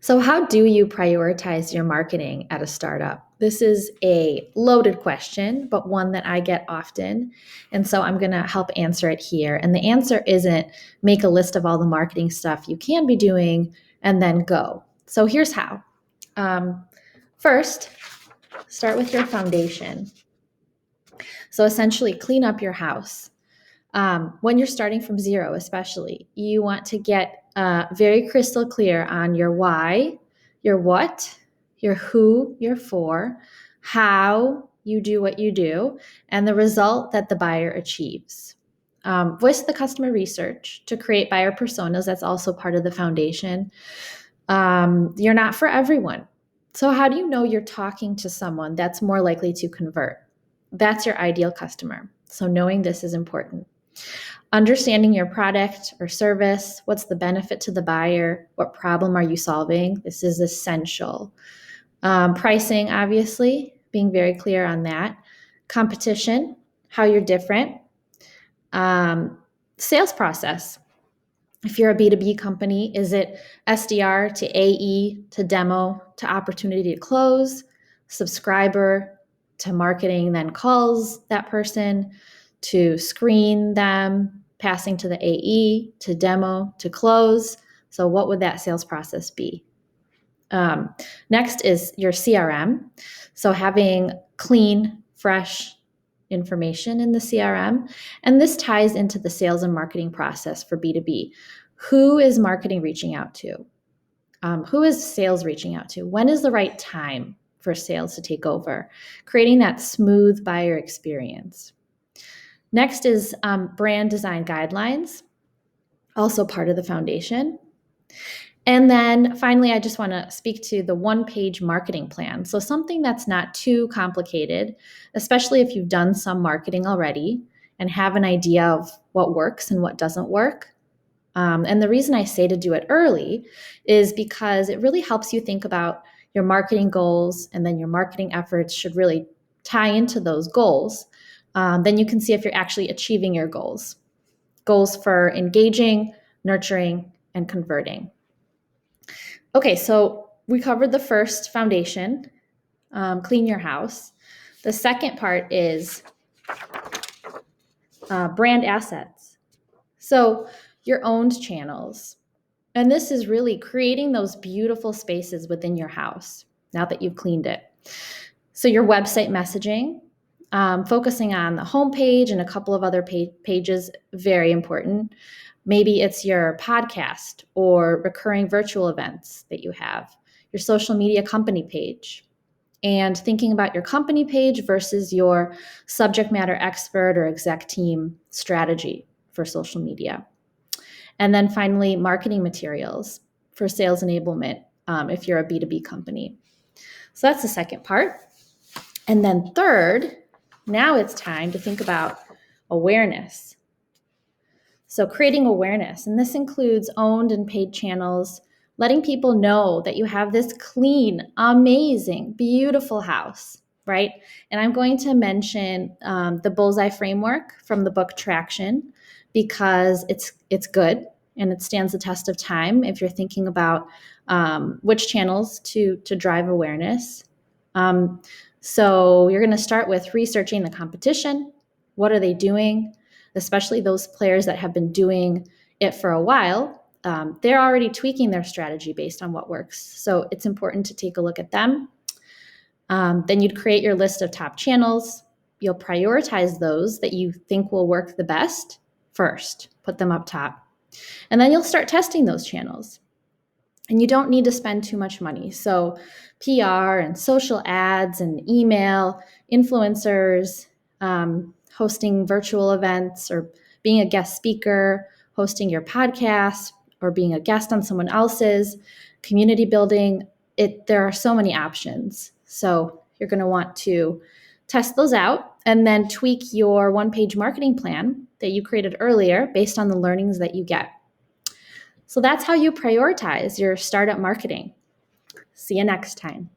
So, how do you prioritize your marketing at a startup? This is a loaded question, but one that I get often. And so I'm going to help answer it here. And the answer isn't make a list of all the marketing stuff you can be doing and then go. So, here's how. First, start with your foundation. So, essentially, clean up your house. When you're starting from zero, especially, you want to get very crystal clear on your why, your what, your who, your for, how you do what you do, and the result that the buyer achieves. Voice the customer research to create buyer personas. That's also part of the foundation. You're not for everyone. So, how do you know you're talking to someone that's more likely to convert? That's your ideal customer. So, knowing this is important. Understanding your product or service, what's the benefit to the buyer, what problem are you solving? This is essential. Pricing, obviously, being very clear on that. Competition, how you're different. Sales process. If you're a B2B company, is it SDR to AE to demo to opportunity to close, subscriber to marketing, then calls that person, to screen them, passing to the AE, to demo, to close? So what would that sales process be? Next is your CRM. So having clean, fresh information in the CRM. And this ties into the sales and marketing process for B2B. Who is marketing reaching out to? Who is sales reaching out to? When is the right time for sales to take over? Creating that smooth buyer experience. Next is brand design guidelines, also part of the foundation. And then finally, I just want to speak to the one-page marketing plan. So something that's not too complicated, especially if you've done some marketing already and have an idea of what works and what doesn't work. And the reason I say to do it early is because it really helps you think about your marketing goals, and then your marketing efforts should really tie into those goals. Then you can see if you're actually achieving your goals. Goals for engaging, nurturing, and converting. Okay, so we covered the first foundation, clean your house. The second part is brand assets. So your owned channels. And this is really creating those beautiful spaces within your house now that you've cleaned it. So your website messaging, focusing on the homepage and a couple of other pages, very important. Maybe it's your podcast or recurring virtual events that you have, your social media company page, and thinking about your company page versus your subject matter expert or exec team strategy for social media. And then finally, marketing materials for sales enablement if you're a B2B company. So that's the second part. And then third, now it's time to think about awareness. So creating awareness, and this includes owned and paid channels, letting people know that you have this clean, amazing, beautiful house, right? And I'm going to mention the Bullseye Framework from the book Traction because it's good and it stands the test of time if you're thinking about which channels to drive awareness. So you're going to start with researching the competition. What are they doing? Especially those players that have been doing it for a while. They're already tweaking their strategy based on what works. So it's important to take a look at them. Then you'd create your list of top channels. You'll prioritize those that you think will work the best first, put them up top. And then you'll start testing those channels. And you don't need to spend too much money. So PR and social ads and email, influencers, hosting virtual events or being a guest speaker, hosting your podcast or being a guest on someone else's, community building. There are so many options. So you're going to want to test those out and then tweak your one-page marketing plan that you created earlier based on the learnings that you get. So that's how you prioritize your startup marketing. See you next time.